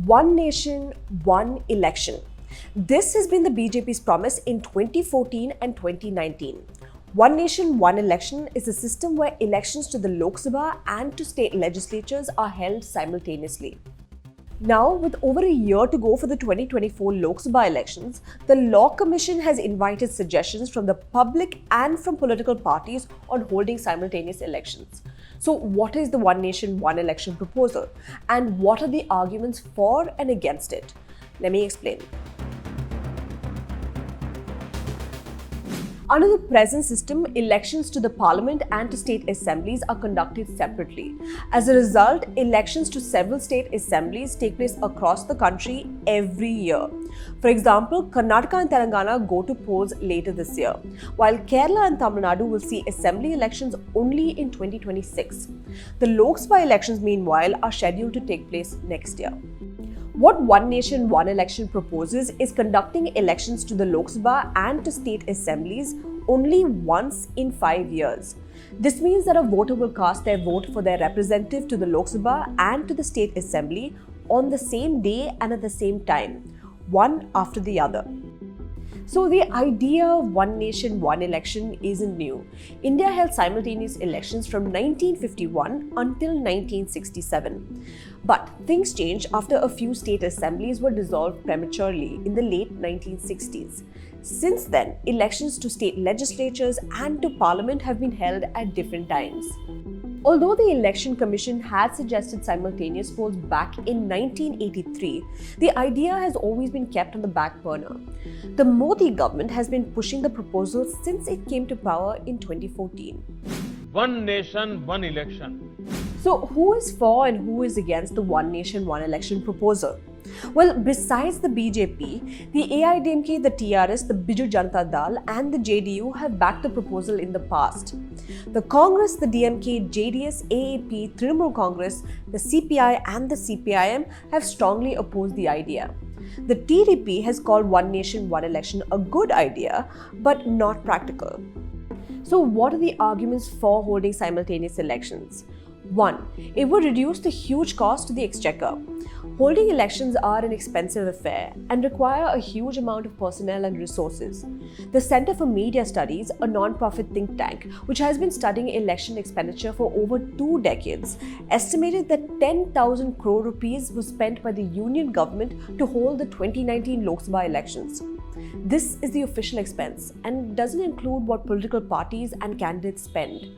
One nation, one election. This has been the BJP's promise in 2014 and 2019. One nation, one election is a system where elections to the Lok Sabha and to state legislatures are held simultaneously. Now, with over a year to go for the 2024 Lok Sabha elections, the Law Commission has invited suggestions from the public and from political parties on holding simultaneous elections. So, what is the One Nation, One Election proposal? And what are the arguments for and against it? Let me explain. Under the present system, elections to the parliament and to state assemblies are conducted separately. As a result, elections to several state assemblies take place across the country every year. For example, Karnataka and Telangana go to polls later this year, while Kerala and Tamil Nadu will see assembly elections only in 2026. The Lok Sabha elections, meanwhile, are scheduled to take place next year. What One Nation, One Election proposes is conducting elections to the Lok Sabha and to state assemblies only once in 5 years. This means that a voter will cast their vote for their representative to the Lok Sabha and to the state assembly on the same day and at the same time, one after the other. So the idea of one nation, one election isn't new. India held simultaneous elections from 1951 until 1967. But things changed after a few state assemblies were dissolved prematurely in the late 1960s. Since then, elections to state legislatures and to parliament have been held at different times. Although the Election Commission had suggested simultaneous polls back in 1983, the idea has always been kept on the back burner. The Modi government has been pushing the proposal since it came to power in 2014. One nation, one election. So, who is for and who is against the One Nation, One Election proposal? Well, besides the BJP, the AIDMK, the TRS, the Biju Janata Dal and the JDU have backed the proposal in the past. The Congress, the DMK, JDS, AAP, Trinamool Congress, the CPI and the CPIM have strongly opposed the idea. The TDP has called One Nation, One Election a good idea, but not practical. So what are the arguments for holding simultaneous elections? 1. It would reduce the huge cost to the exchequer. Holding elections are an expensive affair and require a huge amount of personnel and resources. The Center for Media Studies, a non-profit think tank which has been studying election expenditure for over 2 decades, estimated that 10,000 crore rupees was spent by the union government to hold the 2019 Lok Sabha elections. This is the official expense and doesn't include what political parties and candidates spend.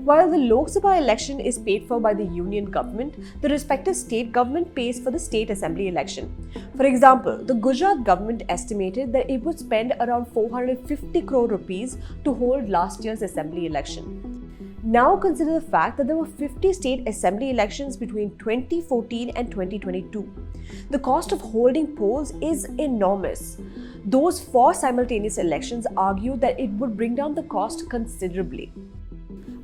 While the Lok Sabha election is paid for by the union government, the respective state government pays for the state assembly election. For example, the Gujarat government estimated that it would spend around 450 crore rupees to hold last year's assembly election. Now consider the fact that there were 50 state assembly elections between 2014 and 2022. The cost of holding polls is enormous. Those for simultaneous elections argue that it would bring down the cost considerably.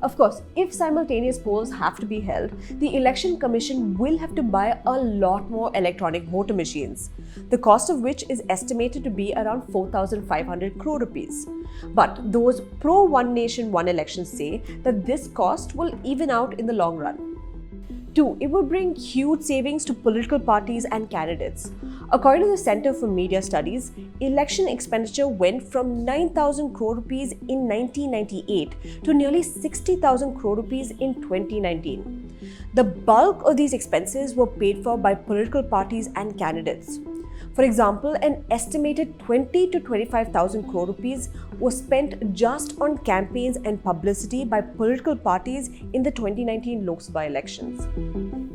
Of course, if simultaneous polls have to be held, the Election Commission will have to buy a lot more electronic voter machines, the cost of which is estimated to be around 4,500 crore rupees. But those pro One Nation, One Election say that this cost will even out in the long run. 2. It will bring huge savings to political parties and candidates. According to the Center for Media Studies, election expenditure went from 9,000 crore rupees in 1998 to nearly 60,000 crore rupees in 2019. The bulk of these expenses were paid for by political parties and candidates. For example, an estimated 20 to 25,000 crore rupees was spent just on campaigns and publicity by political parties in the 2019 Lok Sabha elections.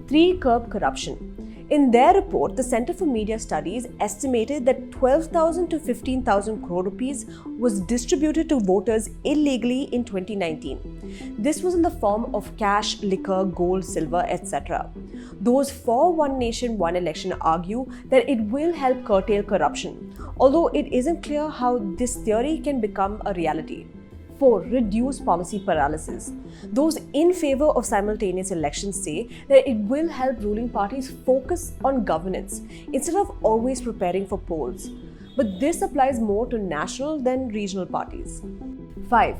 3. Curb corruption. In their report, the Center for Media Studies estimated that 12,000 to 15,000 crore rupees was distributed to voters illegally in 2019. This was in the form of cash, liquor, gold, silver, etc. Those for One Nation, One Election argue that it will help curtail corruption, although it isn't clear how this theory can become a reality. 4. Reduce policy paralysis. Those in favor of simultaneous elections say that it will help ruling parties focus on governance instead of always preparing for polls. But this applies more to national than regional parties. 5.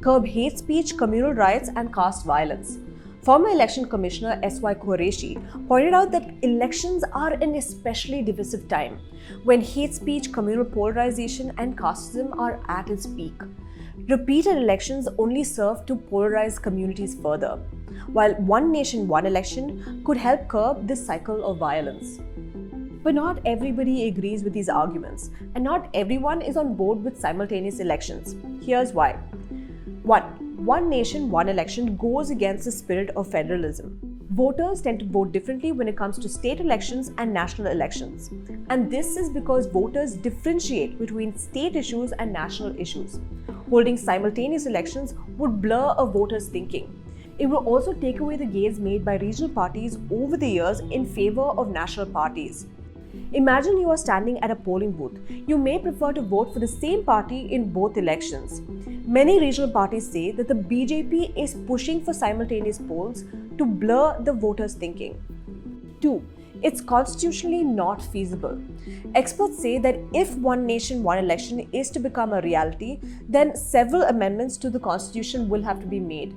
Curb hate speech, communal riots, and caste violence. Former Election Commissioner S.Y. Qureshi pointed out that elections are an especially divisive time, when hate speech, communal polarization, and casteism are at its peak. Repeated elections only serve to polarize communities further, while one nation, one election could help curb this cycle of violence. But not everybody agrees with these arguments, and not everyone is on board with simultaneous elections. Here's why. 1. One nation, one election goes against the spirit of federalism. Voters tend to vote differently when it comes to state elections and national elections. And this is because voters differentiate between state issues and national issues. Holding simultaneous elections would blur a voter's thinking. It will also take away the gains made by regional parties over the years in favor of national parties. Imagine you are standing at a polling booth. You may prefer to vote for the same party in both elections. Many regional parties say that the BJP is pushing for simultaneous polls to blur the voters' thinking. 2. It's constitutionally not feasible. Experts say that if one nation, one election is to become a reality, then several amendments to the constitution will have to be made.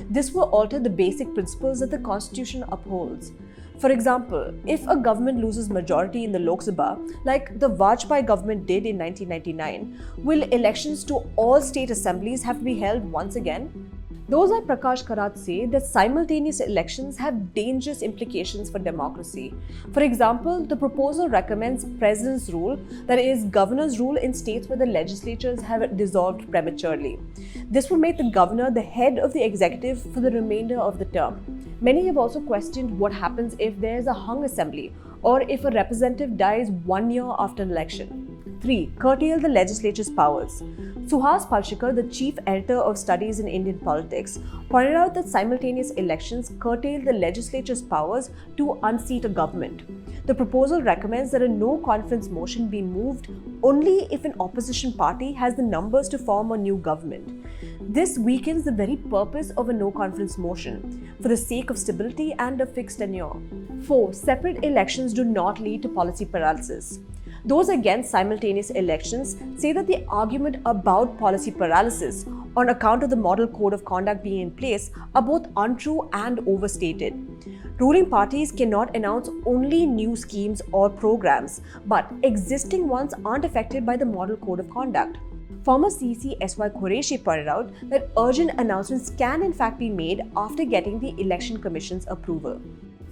This will alter the basic principles that the constitution upholds. For example, if a government loses majority in the Lok Sabha, like the Vajpayee government did in 1999, will elections to all state assemblies have to be held once again? Those like Prakash Karat say that simultaneous elections have dangerous implications for democracy. For example, the proposal recommends president's rule, that is, governor's rule in states where the legislatures have dissolved prematurely. This would make the governor the head of the executive for the remainder of the term. Many have also questioned what happens if there is a hung assembly or if a representative dies 1 year after an election. 3. Curtail the legislature's powers. Suhas Palshikar, the chief editor of Studies in Indian Politics, pointed out that simultaneous elections curtail the legislature's powers to unseat a government. The proposal recommends that a no-confidence motion be moved only if an opposition party has the numbers to form a new government. This weakens the very purpose of a no-confidence motion, for the sake of stability and a fixed tenure. 4. Separate elections do not lead to policy paralysis. Those against simultaneous elections say that the argument about policy paralysis on account of the model code of conduct being in place are both untrue and overstated. Ruling parties cannot announce only new schemes or programs, but existing ones aren't affected by the model code of conduct. Former CC S.Y. Qureshi pointed out that urgent announcements can in fact be made after getting the Election Commission's approval.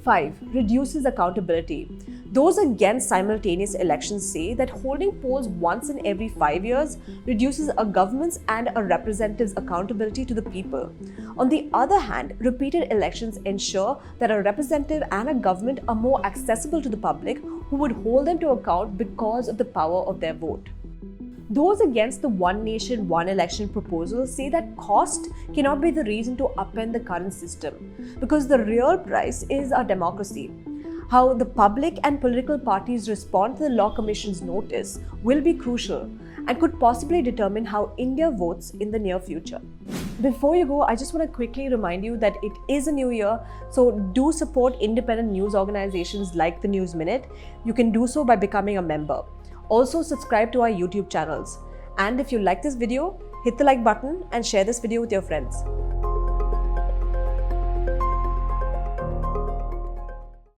5. Reduces accountability. Those against simultaneous elections say that holding polls once in every 5 years reduces a government's and a representative's accountability to the people. On the other hand, repeated elections ensure that a representative and a government are more accessible to the public, who would hold them to account because of the power of their vote. Those against the one nation, one election proposal say that cost cannot be the reason to upend the current system, because the real price is our democracy. How the public and political parties respond to the Law Commission's notice will be crucial and could possibly determine how India votes in the near future. Before you go, I just want to quickly remind you that it is a new year, so do support independent news organizations like the News Minute. You can do so by becoming a member. Also, subscribe to our YouTube channels. And if you like this video, hit the like button and share this video with your friends.